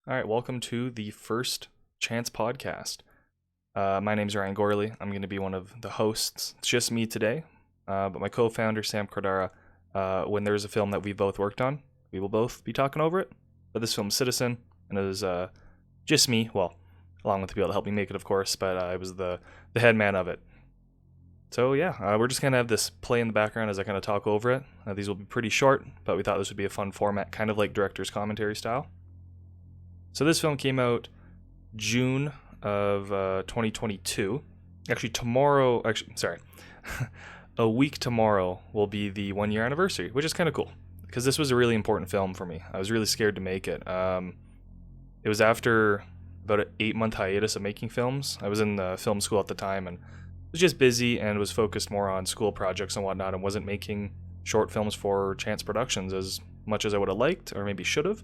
All right, welcome to the first Chance podcast. My name's Ryan Gorley. I'm going to be one of the hosts. It's just me today, but my co-founder Sam Cordara. When there's a film that we both worked on, we will both be talking over it. But this film's Citizen, and it was just me. Well, along with the people that helped me make it, of course, but I was the head man of it. So yeah, we're just gonna have this play in the background as I kind of talk over it. These will be pretty short, but we thought this would be a fun format, kind of like director's commentary style. So this film came out June of 2022. Sorry, a week tomorrow will be the 1 year anniversary, which is kind of cool because this was a really important film for me. I was really scared to make it. It was after about an 8 month hiatus of making films. I was in the film school at the time and was just busy and was focused more on school projects and whatnot and wasn't making short films for Chance Productions as much as I would have liked or maybe should have.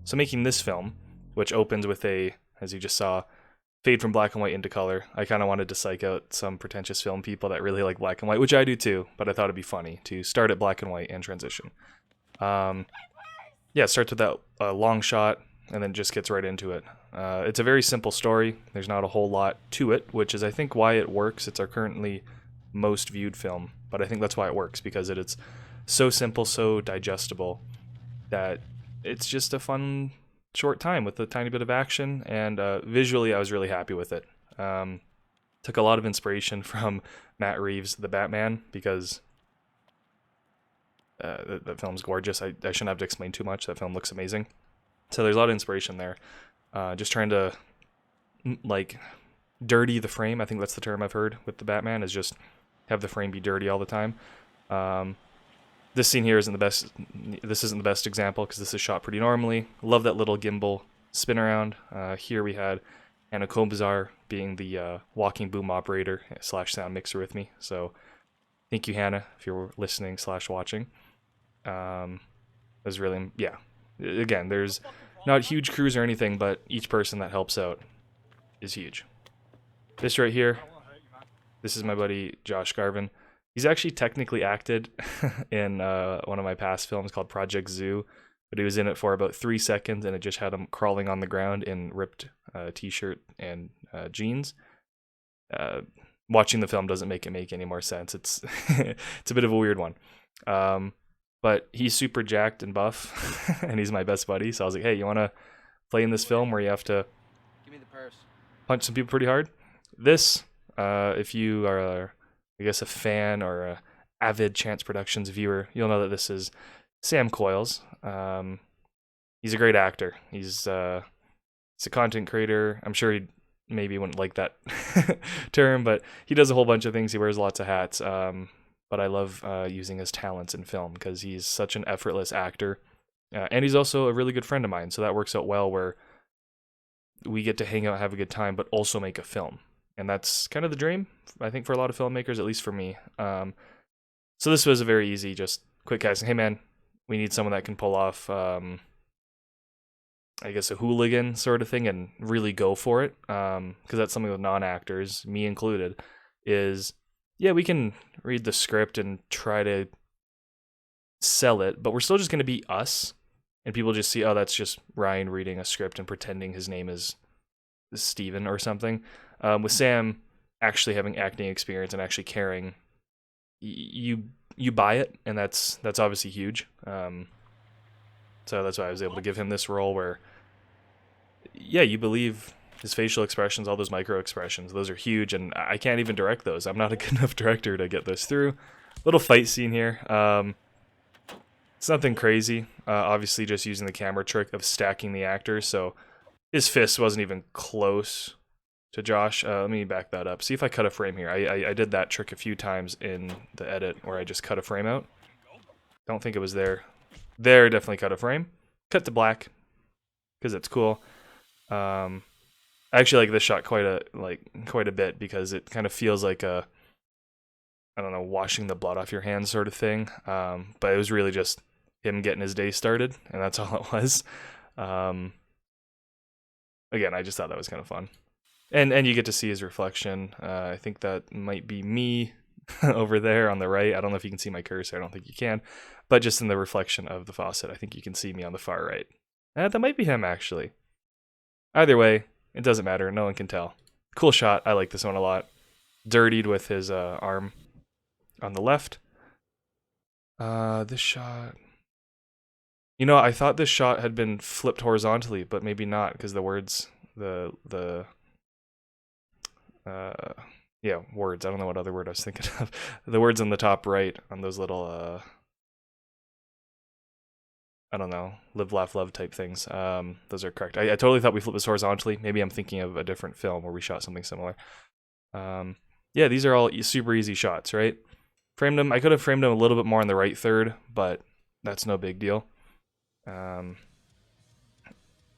So making this film, which opens with a, as you just saw, fade from black and white into color. I kind of wanted to psych out some pretentious film people that really like black and white, which I do too, but I thought it'd be funny to start at black and white and transition. Yeah, it starts with that long shot and then just gets right into it. It's a very simple story. There's not a whole lot to it, which is I think why it works. It's our currently most viewed film, but I think that's why it works because it's so simple, so digestible that it's just a fun short time with a tiny bit of action, and visually I was really happy with it. Took a lot of inspiration from Matt Reeves' The Batman because that film's gorgeous. I shouldn't have to explain too much. That film looks amazing. So there's a lot of inspiration there. Just trying to like dirty the frame. I think that's the term I've heard with the Batman, is just have the frame be dirty all the time. This scene here isn't the best. This isn't the best example because this is shot pretty normally. Love that little gimbal spin around. Here we had Anna Kobzar being the walking boom operator / sound mixer with me. So thank you, Hannah, if you're listening / watching. It was really, yeah. Again, there's not huge crews or anything, but each person that helps out is huge. This right here, this is my buddy Josh Garvin. He's actually technically acted in one of my past films called Project Zoo, but he was in it for about 3 seconds, and it just had him crawling on the ground in ripped t-shirt and jeans. Watching the film doesn't make it make any more sense. It's it's a bit of a weird one. But he's super jacked and buff, and he's my best buddy. So I was like, hey, you want to play in this film where you have to Give me the purse. punch some people pretty hard? This, if you are, I guess, a fan or a avid Chance Productions viewer, you'll know that this is Sam Coyles. He's a great actor. He's a content creator. I'm sure he maybe wouldn't like that term, but he does a whole bunch of things. He wears lots of hats. But I love using his talents in film because he's such an effortless actor. And he's also a really good friend of mine, so that works out well where we get to hang out, have a good time, but also make a film. And that's kind of the dream, I think, for a lot of filmmakers, at least for me. So this was a very easy, just quick casting. Hey, man, we need someone that can pull off, I guess, a hooligan sort of thing and really go for it. Because that's something with non-actors, me included, is, yeah, we can read the script and try to sell it, but we're still just going to be us. And people just see, oh, that's just Ryan reading a script and pretending his name is Steven or something. With Sam actually having acting experience and actually caring, you buy it, and that's obviously huge. So that's why I was able to give him this role where, yeah, you believe his facial expressions, all those micro expressions, those are huge, and I can't even direct those. I'm not a good enough director to get this through. Little fight scene here. It's nothing crazy. Obviously, just using the camera trick of stacking the actors. So his fist wasn't even close to Josh. Let me back that up. See if I cut a frame here. I did that trick a few times in the edit where I just cut a frame out. Don't think it was there. There, definitely cut a frame. Cut to black because it's cool. I actually like this shot quite a bit because it kind of feels like a, I don't know, washing the blood off your hands sort of thing. But it was really just him getting his day started, and that's all it was. Again, I just thought that was kind of fun. And you get to see his reflection. I think that might be me over there on the right. I don't know if you can see my cursor. I don't think you can. But just in the reflection of the faucet, I think you can see me on the far right. That might be him, actually. Either way, it doesn't matter. No one can tell. Cool shot. I like this one a lot. Dirtied with his arm on the left. This shot. You know, I thought this shot had been flipped horizontally, but maybe not because the words, yeah, words. I don't know what other word I was thinking of. The words on the top right on those little, I don't know, live, laugh, love type things. Those are correct. I totally thought we flipped this horizontally. Maybe I'm thinking of a different film where we shot something similar. Yeah, these are all super easy shots, right? Framed them. I could have framed them a little bit more on the right third, but that's no big deal.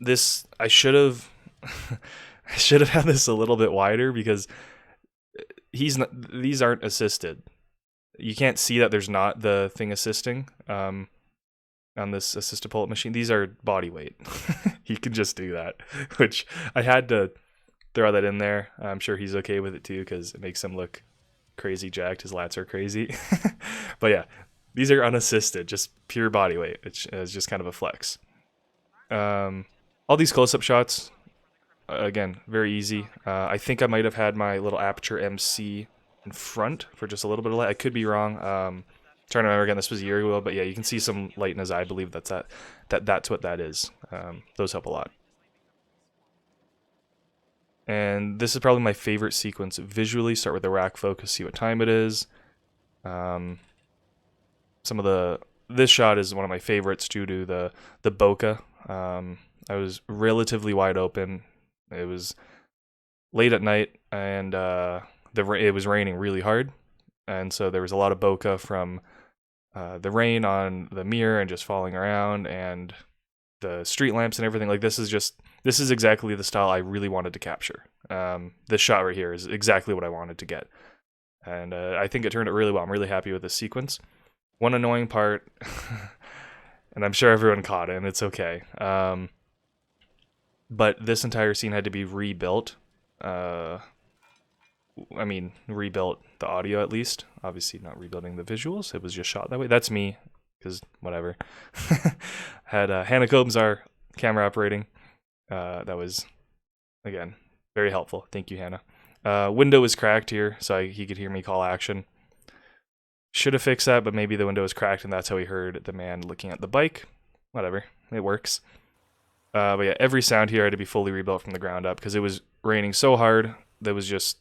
This I should have I should have had this a little bit wider because these aren't assisted. You can't see that there's not the thing assisting on this assisted pull-up machine. These are body weight. He can just do that, which I had to throw that in there. I'm sure he's okay with it too because it makes him look crazy jacked. His lats are crazy. But yeah, these are unassisted, just pure body weight. It's just kind of a flex. All these close-up shots, again, very easy. I think I might have had my little Aperture MC in front for just a little bit of light. I could be wrong. Trying to remember again, this was a year ago, but yeah, you can see some light in his eye. I believe that's what that is. Those help a lot. And this is probably my favorite sequence visually. Start with the rack focus, see what time it is. This shot is one of my favorites due to the bokeh. I was relatively wide open. It was late at night, and it was raining really hard, and so there was a lot of bokeh from the rain on the mirror and just falling around, and the street lamps and everything. Like this is exactly the style I really wanted to capture. This shot right here is exactly what I wanted to get, and I think it turned out really well. I'm really happy with this sequence. One annoying part, and I'm sure everyone caught it, and it's okay. But this entire scene had to be rebuilt. Rebuilt the audio at least. Obviously not rebuilding the visuals. It was just shot that way. That's me, because whatever. Had Hannah Combs, our camera operating. That was, again, very helpful. Thank you, Hannah. Window was cracked here, so he could hear me call action. Should have fixed that, but maybe the window was cracked, and that's how he heard the man looking at the bike. Whatever, it works. But yeah, every sound here had to be fully rebuilt from the ground up because it was raining so hard that was just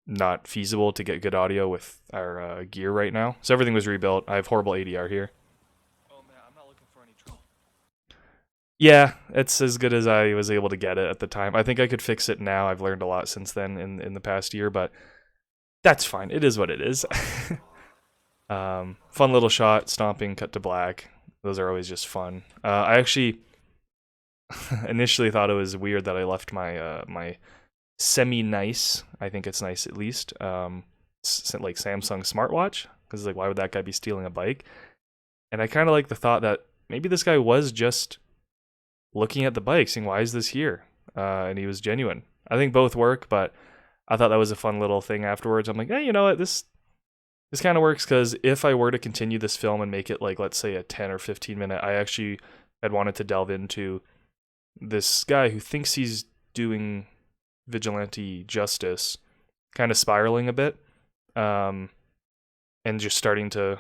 not feasible to get good audio with our gear right now. So everything was rebuilt. I have horrible ADR here. Oh man, I'm not looking for any trouble. Yeah, it's as good as I was able to get it at the time. I think I could fix it now. I've learned a lot since then in the past year, but that's fine. It is what it is. Fun little shot, stomping, cut to black. Those are always just fun. I actually initially thought it was weird that I left my my semi-nice, I think it's nice at least, like Samsung smartwatch, because like why would that guy be stealing a bike? And I kind of like the thought that maybe this guy was just looking at the bike, saying why is this here, and he was genuine. I think both work, but I thought that was a fun little thing afterwards. I'm like, hey, you know what, this kind of works, because if I were to continue this film and make it like, let's say, a 10 or 15 minute, I actually had wanted to delve into this guy who thinks he's doing vigilante justice, kind of spiraling a bit, and just starting to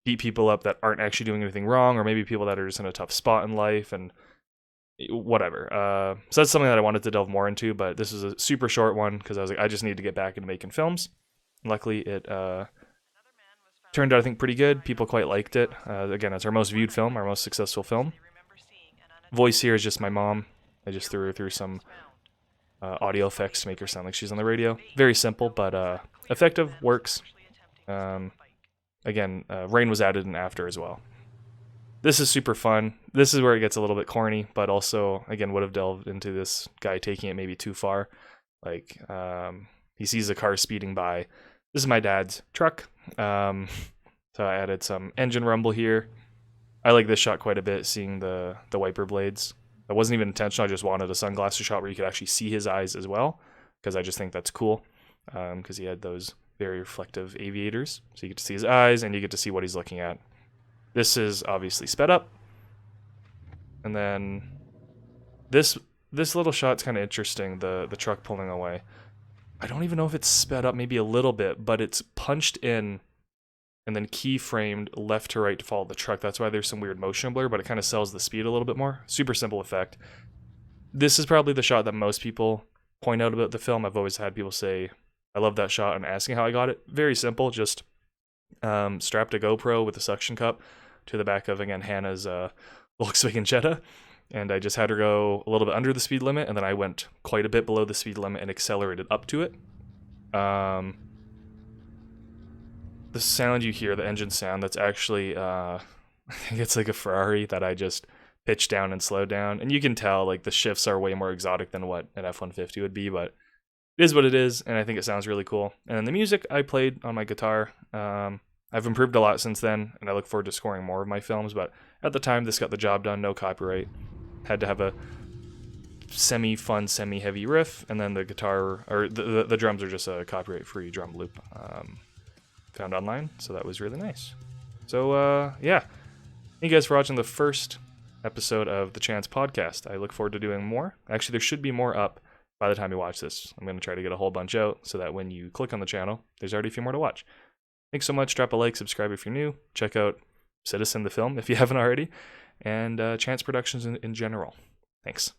beat people up that aren't actually doing anything wrong, or maybe people that are just in a tough spot in life, and whatever. So that's something that I wanted to delve more into, but this is a super short one because I was like, I just need to get back into making films. Luckily, it turned out, I think, pretty good. People quite liked it. Again, it's our most viewed film, our most successful film. Voice here is just my mom. I just threw her through some audio effects to make her sound like she's on the radio. Very simple, but effective, works. Again, rain was added in after as well. This is super fun. This is where it gets a little bit corny, but also, again, would have delved into this guy taking it maybe too far. Like, he sees a car speeding by. This is my dad's truck. So I added some engine rumble here. I like this shot quite a bit, seeing the wiper blades. That wasn't even intentional. I just wanted a sunglasses shot where you could actually see his eyes as well, because I just think that's cool, because he had those very reflective aviators. So you get to see his eyes, and you get to see what he's looking at. This is obviously sped up. And then this this little shot's kind of interesting, the truck pulling away. I don't even know if it's sped up maybe a little bit, but it's punched in and then keyframed left to right to follow the truck. That's why there's some weird motion blur, but it kind of sells the speed a little bit more. Super simple effect. This is probably the shot that most people point out about the film. I've always had people say, I love that shot, and asking how I got it. Very simple, just strapped a GoPro with a suction cup to the back of, again, Hannah's Volkswagen Jetta, and I just had her go a little bit under the speed limit, and then I went quite a bit below the speed limit and accelerated up to it. The sound you hear, the engine sound, that's actually, I think it's like a Ferrari that I just pitched down and slowed down, and you can tell like the shifts are way more exotic than what an F-150 would be, but it is what it is, and I think it sounds really cool. And then the music I played on my guitar. I've improved a lot since then, and I look forward to scoring more of my films, but at the time, this got the job done, no copyright. Had to have a semi-fun, semi-heavy riff, and then the guitar, or the drums are just a copyright-free drum loop found online, so that was really nice. So, yeah. Thank you guys for watching the first episode of the Chance Podcast. I look forward to doing more. Actually, there should be more up by the time you watch this. I'm going to try to get a whole bunch out so that when you click on the channel, there's already a few more to watch. Thanks so much. Drop a like, subscribe if you're new. Check out Citizen the film if you haven't already. And Chance Productions in general. Thanks.